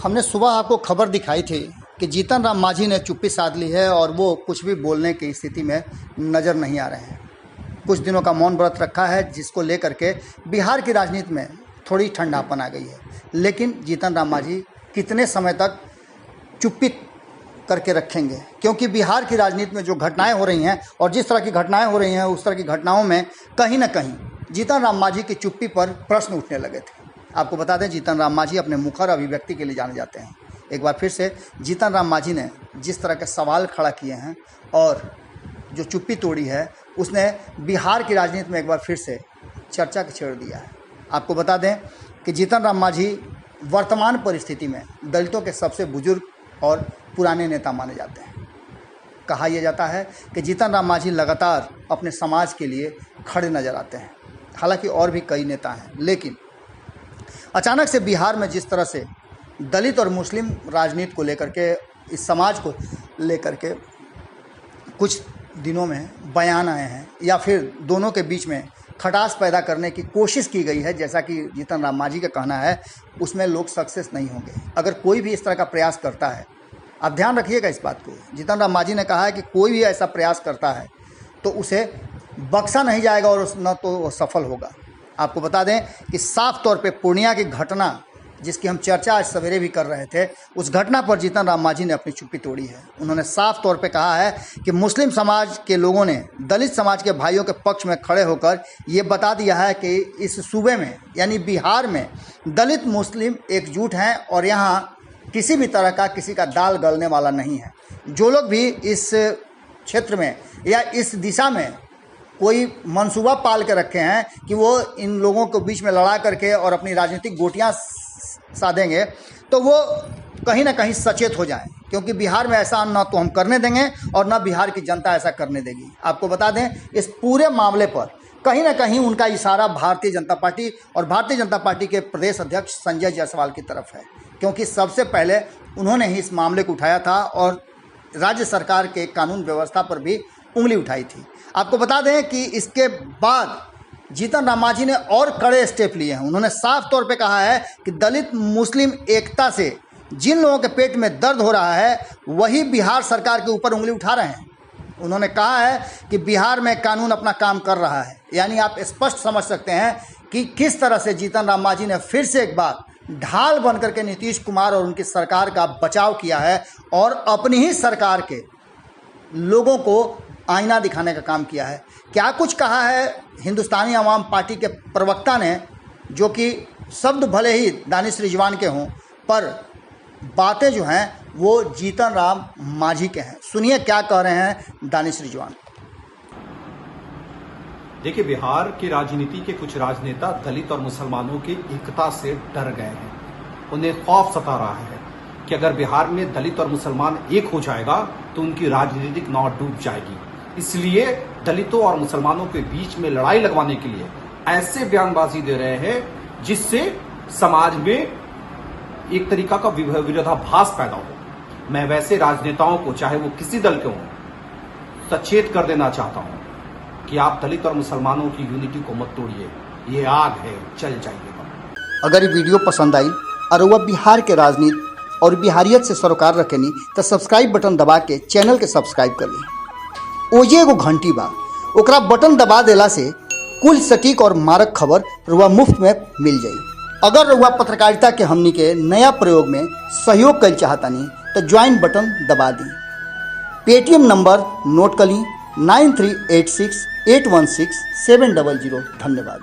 हमने सुबह आपको खबर दिखाई थी कि जीतन राम मांझी ने चुप्पी साध ली है और वो कुछ भी बोलने की स्थिति में नज़र नहीं आ रहे हैं। कुछ दिनों का मौन व्रत रखा है, जिसको लेकर के बिहार की राजनीति में थोड़ी ठंडापन आ गई है। लेकिन जीतन राम मांझी कितने समय तक चुप्पी करके रखेंगे, क्योंकि बिहार की राजनीति में जो घटनाएं हो रही हैं और जिस तरह की घटनाएं हो रही हैं, उस तरह की घटनाओं में कहीं ना कहीं जीतन राम मांझी की चुप्पी पर प्रश्न उठने लगे थे। आपको बता दें, जीतन राम मांझी अपने मुखर अभिव्यक्ति के लिए जाने जाते हैं। एक बार फिर से जीतन राम मांझी ने जिस तरह के सवाल खड़ा किए हैं और जो चुप्पी तोड़ी है, उसने बिहार की राजनीति में एक बार फिर से चर्चा का छेड़ दिया है। आपको बता दें कि जीतन राम मांझी वर्तमान परिस्थिति में दलितों के सबसे बुजुर्ग और पुराने नेता माने जाते हैं। कहा यह जाता है कि जीतन राम मांझी लगातार अपने समाज के लिए खड़े नजर आते हैं। हालांकि और भी कई नेता हैं, लेकिन अचानक से बिहार में जिस तरह से दलित और मुस्लिम राजनीति को लेकर के, इस समाज को लेकर के कुछ दिनों में बयान आए हैं या फिर दोनों के बीच में खटास पैदा करने की कोशिश की गई है, जैसा कि जीतन राम मांझी का कहना है, उसमें लोग सक्सेस नहीं होंगे। अगर कोई भी इस तरह का प्रयास करता है, आप ध्यान रखिएगा इस बात को, जीतन राम मांझी ने कहा है कि कोई भी ऐसा प्रयास करता है तो उसे बख्शा नहीं जाएगा और न तो वो सफल होगा। आपको बता दें कि साफ तौर पे पूर्णिया की घटना, जिसकी हम चर्चा आज सवेरे भी कर रहे थे, उस घटना पर जीतन राम मांझी ने अपनी चुप्पी तोड़ी है। उन्होंने साफ तौर पे कहा है कि मुस्लिम समाज के लोगों ने दलित समाज के भाइयों के पक्ष में खड़े होकर ये बता दिया है कि इस सूबे में यानी बिहार में दलित मुस्लिम एकजुट हैं और यहाँ किसी भी तरह का किसी का दाल गलने वाला नहीं है। जो लोग भी इस क्षेत्र में या इस दिशा में कोई मंसूबा पाल के रखे हैं कि वो इन लोगों के बीच में लड़ा करके और अपनी राजनीतिक गोटियां साधेंगे, तो वो कहीं ना कहीं सचेत हो जाएं, क्योंकि बिहार में ऐसा न तो हम करने देंगे और न बिहार की जनता ऐसा करने देगी। आपको बता दें, इस पूरे मामले पर कहीं ना कहीं उनका इशारा भारतीय जनता पार्टी और भारतीय जनता पार्टी के प्रदेश अध्यक्ष संजय जायसवाल की तरफ है, क्योंकि सबसे पहले उन्होंने ही इस मामले को उठाया था और राज्य सरकार के कानून व्यवस्था पर भी उंगली उठाई थी। आपको बता दें कि इसके बाद जीतन राम मांझी ने और कड़े स्टेप लिए हैं। उन्होंने साफ तौर पे कहा है कि दलित मुस्लिम एकता से जिन लोगों के पेट में दर्द हो रहा है, वही बिहार सरकार के ऊपर उंगली उठा रहे हैं। उन्होंने कहा है कि बिहार में कानून अपना काम कर रहा है। यानी आप स्पष्ट समझ सकते हैं कि किस तरह से जीतन राम मांझी ने फिर से एक बार ढाल बन करके नीतीश कुमार और उनकी सरकार का बचाव किया है और अपनी ही सरकार के लोगों को आईना दिखाने का काम किया है। क्या कुछ कहा है हिंदुस्तानी अवाम पार्टी के प्रवक्ता ने, जो कि शब्द भले ही दानिश रिजवान के हों, पर बातें जो हैं वो जीतन राम मांझी के हैं। सुनिए क्या कह रहे हैं दानिश रिजवान। देखिए, बिहार की राजनीति के कुछ राजनेता दलित और मुसलमानों की एकता से डर गए हैं। उन्हें खौफ सता रहा है कि अगर बिहार में दलित और मुसलमान एक हो जाएगा तो उनकी राजनीतिक नाव डूब जाएगी। इसलिए दलितों और मुसलमानों के बीच में लड़ाई लगवाने के लिए ऐसे बयानबाजी दे रहे हैं जिससे समाज में एक तरीका का विरोधाभास पैदा हो। मैं वैसे राजनेताओं को, चाहे वो किसी दल के हों, सचेत कर देना चाहता हूं कि आप दलित और मुसलमानों की यूनिटी को मत तोड़िए। ये आग है, चल जाइएगा। अगर ये वीडियो पसंद आई और वह बिहार के राजनीति और बिहारियत से सरोकार रखेनी तो सब्सक्राइब बटन दबा के चैनल के सब्सक्राइब कर ली। ओजे एगो घंटी बा, ओकरा बटन दबा देला से कुल सटीक और मारक खबर रुआ मुफ्त में मिल जाई। अगर रुआ पत्रकारिता के हमनी के नया प्रयोग में सहयोग कर चाहतानी तो ज्वाइन बटन दबा दी। पेटीएम नंबर नोट कर ली 9386816700। धन्यवाद।